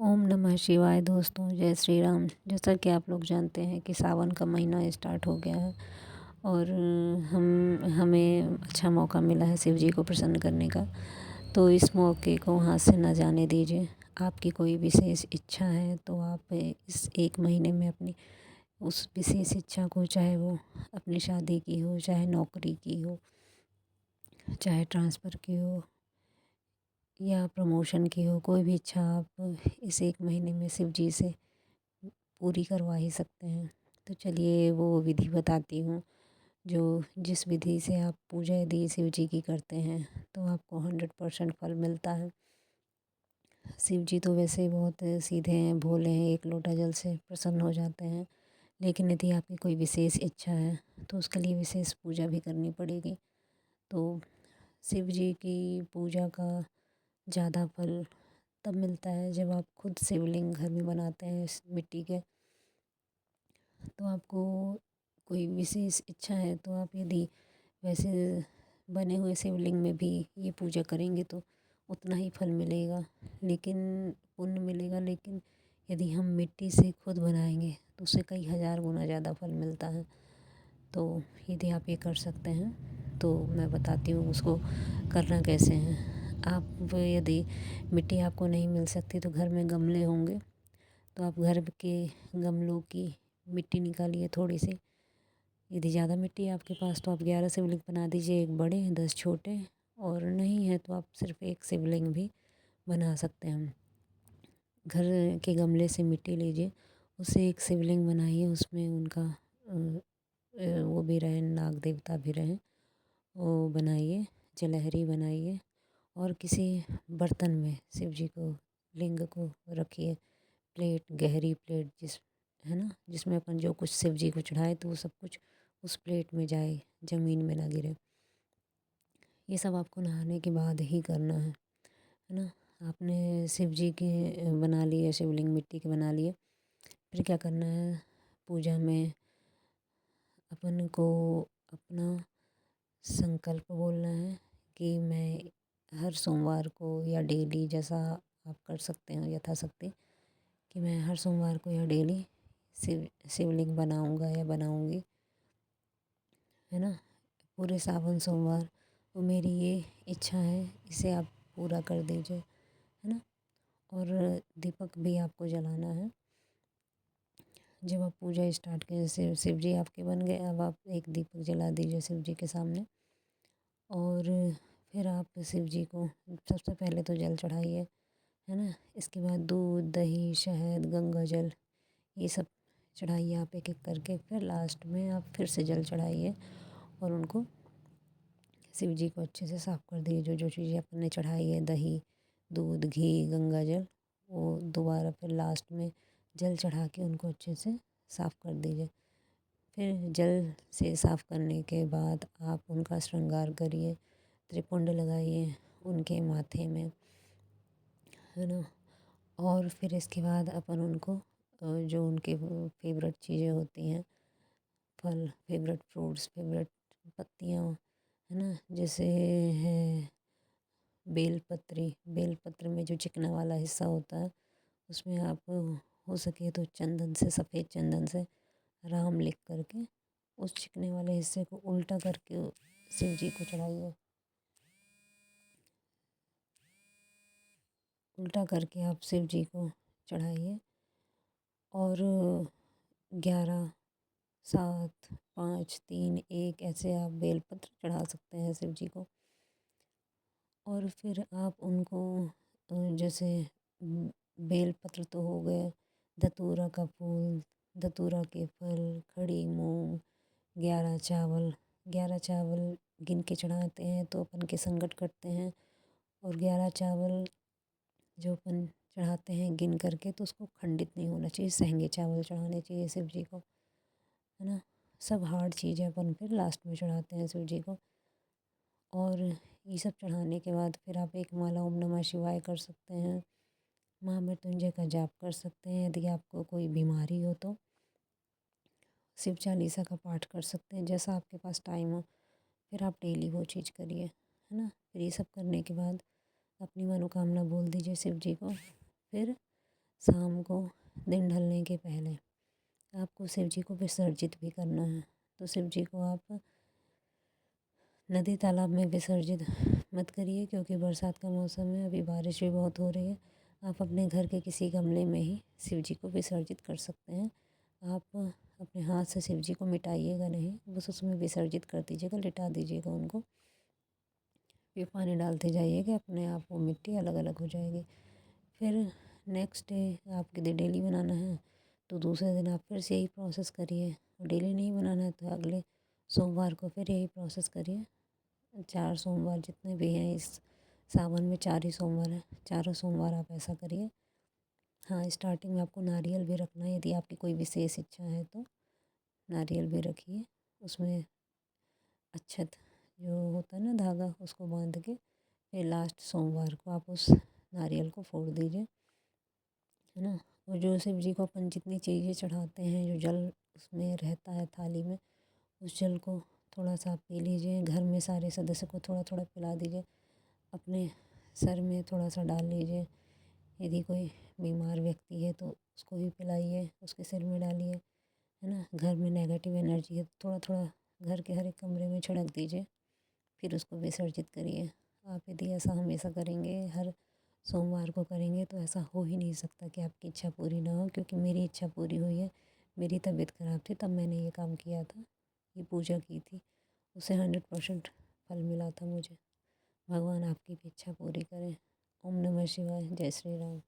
ओम नमः शिवाय। दोस्तों, जय श्री राम। जैसा कि आप लोग जानते हैं कि सावन का महीना स्टार्ट हो गया है और हमें अच्छा मौका मिला है शिव जी को प्रसन्न करने का। तो इस मौके को हाथ से ना जाने दीजिए। आपकी कोई विशेष इच्छा है तो आप इस एक महीने में अपनी उस विशेष इच्छा को, चाहे वो अपनी शादी की हो, चाहे नौकरी की हो, चाहे ट्रांसफ़र की हो या प्रमोशन की हो, कोई भी इच्छा आप इस एक महीने में शिव जी से पूरी करवा ही सकते हैं। तो चलिए वो विधि बताती हूँ, जो जिस विधि से आप पूजा यदि शिव जी की करते हैं तो आपको 100% फल मिलता है। शिव जी तो वैसे ही बहुत सीधे हैं, भोले हैं, एक लोटा जल से प्रसन्न हो जाते हैं। लेकिन यदि आपकी कोई विशेष इच्छा है तो उसके लिए विशेष पूजा भी करनी पड़ेगी। तो शिव जी की पूजा का ज़्यादा फल तब मिलता है जब आप खुद शिवलिंग घर में बनाते हैं मिट्टी के। तो आपको कोई विशेष इच्छा है तो आप यदि वैसे बने हुए शिवलिंग में भी ये पूजा करेंगे तो उतना ही फल मिलेगा, लेकिन पुण्य मिलेगा। लेकिन यदि हम मिट्टी से खुद बनाएंगे तो उससे कई हज़ार गुना ज़्यादा फल मिलता है। तो यदि आप ये कर सकते हैं तो मैं बताती हूँ उसको करना कैसे है। आप यदि मिट्टी आपको नहीं मिल सकती तो घर में गमले होंगे तो आप घर के गमलों की मिट्टी निकालिए थोड़ी सी। यदि ज़्यादा मिट्टी है आपके पास तो आप 11 शिवलिंग बना दीजिए, एक बड़े 10 छोटे, और नहीं है तो आप सिर्फ एक शिवलिंग भी बना सकते हैं। घर के गमले से मिट्टी लीजिए, उससे एक शिवलिंग बनाइए, उसमें उनका वो भी रहें, नाग देवता भी रहें, वो बनाइए, जलहरी बनाइए और किसी बर्तन में शिव जी को, लिंग को रखिए। प्लेट, गहरी प्लेट है ना, जिसमें अपन जो कुछ शिव जी को चढ़ाए तो वो सब कुछ उस प्लेट में जाए, ज़मीन में ना गिरे। ये सब आपको नहाने के बाद ही करना है ना। आपने शिव जी के बना लिए, शिवलिंग मिट्टी के बना लिए, फिर क्या करना है, पूजा में अपन को अपना संकल्प बोलना है कि मैं हर सोमवार को या डेली, जैसा आप कर सकते हो यथाशक्ति, कि मैं हर सोमवार को या डेली शिवलिंग बनाऊंगा या बनाऊंगी, है ना। पूरे सावन सोमवार तो मेरी ये इच्छा है, इसे आप पूरा कर दीजिए, है ना। और दीपक भी आपको जलाना है। जब आप पूजा स्टार्ट करें, शिव जी आपके बन गए, अब आप एक दीपक जला दीजिए शिव जी के सामने। और फिर आप शिव जी को सबसे पहले तो जल चढ़ाइए, है ना। इसके बाद दूध, दही, शहद, गंगा जल, ये सब चढ़ाइए आप एक एक करके। फिर लास्ट में आप फिर से जल चढ़ाइए और उनको, शिव जी को अच्छे से साफ़ कर दीजिए। जो जो चीज़ें अपन ने चढ़ाई है, दही, दूध, घी, गंगा जल, वो दोबारा फिर लास्ट में जल चढ़ा के उनको अच्छे से साफ़ कर दीजिए। फिर जल से साफ़ करने के बाद आप उनका श्रृंगार करिए, त्रिपुंड लगाइए उनके माथे में, है ना। और फिर इसके बाद अपन उनको जो उनके फेवरेट चीज़ें होती हैं, फल, फेवरेट फ्रूट्स, फेवरेट पत्तियाँ, है ना, जैसे है बेलपत्री। बेलपत्र में जो चिकना वाला हिस्सा होता है उसमें आप हो सके तो चंदन से, सफ़ेद चंदन से राम लिख करके उस चिकने वाले हिस्से को उल्टा करके शिव जी को चढ़ाइए। उल्टा करके आप शिव जी को चढ़ाइए और 11, 7, 5, 3, 1 ऐसे आप बेलपत्र चढ़ा सकते हैं शिव जी को। और फिर आप उनको जैसे बेलपत्र तो हो गए, धतूरा का फूल, धतूरा के फल, खड़ी मूंग, 11 चावल, 11 चावल गिन के चढ़ाते हैं तो अपन के संकट कटते हैं। और 11 चावल जो अपन चढ़ाते हैं गिन करके तो उसको खंडित नहीं होना चाहिए, सहंगे चावल चढ़ाने चाहिए शिव जी को, है ना। सब हार्ड चीज़ें अपन फिर लास्ट में चढ़ाते हैं शिव जी को। और ये सब चढ़ाने के बाद फिर आप एक माला ओम नमः शिवाय कर सकते हैं, महामृत्युंजय का जाप कर सकते हैं। यदि आपको कोई बीमारी हो तो शिव चालीसा का पाठ कर सकते हैं, जैसा आपके पास टाइम हो। फिर आप डेली वो चीज़ करिए, है ना। फिर ये सब करने के बाद अपनी मनोकामना बोल दीजिए शिव जी को। फिर शाम को दिन ढलने के पहले आपको शिव जी को विसर्जित भी करना है। तो शिव जी को आप नदी तालाब में विसर्जित मत करिए, क्योंकि बरसात का मौसम है, अभी बारिश भी बहुत हो रही है। आप अपने घर के किसी गमले में ही शिव जी को विसर्जित कर सकते हैं। आप अपने हाथ से शिव जी को मिटाइएगा नहीं, बस उसमें विसर्जित कर दीजिएगा, लिटा दीजिएगा उनको। फिर पानी डालते जाइएगा, अपने आप वो मिट्टी अलग अलग हो जाएगी। फिर नेक्स्ट डे आपके लिए डेली बनाना है, तो दूसरे दिन आप फिर से यही प्रोसेस करिए। और डेली नहीं बनाना है तो अगले सोमवार को फिर यही प्रोसेस करिए। 4 सोमवार जितने भी हैं इस सावन में, 4 ही सोमवार हैं, चारों सोमवार आप ऐसा करिए। हाँ, स्टार्टिंग में आपको नारियल भी रखना है, यदि आपकी कोई विशेष इच्छा है तो नारियल भी रखिए। उसमें अक्षत जो होता है ना, धागा, उसको बांध के फिर लास्ट सोमवार को आप उस नारियल को फोड़ दीजिए, है ना। और जो शिव जी को अपन जितनी चीज़ें चढ़ाते हैं, जो जल उसमें रहता है थाली में, उस जल को थोड़ा सा आप पी लीजिए। घर में सारे सदस्य को थोड़ा थोड़ा पिला दीजिए। अपने सर में थोड़ा सा डाल लीजिए। यदि कोई बीमार व्यक्ति है तो उसको भी पिलाइए, उसके सिर में डालिए, है ना। घर में नेगेटिव एनर्जी है तो थोड़ा थोड़ा घर के हर एक कमरे में छिड़क दीजिए, फिर उसको विसर्जित करिए। आप यदि ऐसा हमेशा करेंगे, हर सोमवार को करेंगे, तो ऐसा हो ही नहीं सकता कि आपकी इच्छा पूरी ना हो। क्योंकि मेरी इच्छा पूरी हुई है। मेरी तबीयत ख़राब थी तब मैंने ये काम किया था, ये पूजा की थी, उससे 100% फल मिला था मुझे। भगवान आपकी भी इच्छा पूरी करें। ओम नमः शिवाय। जय श्री राम।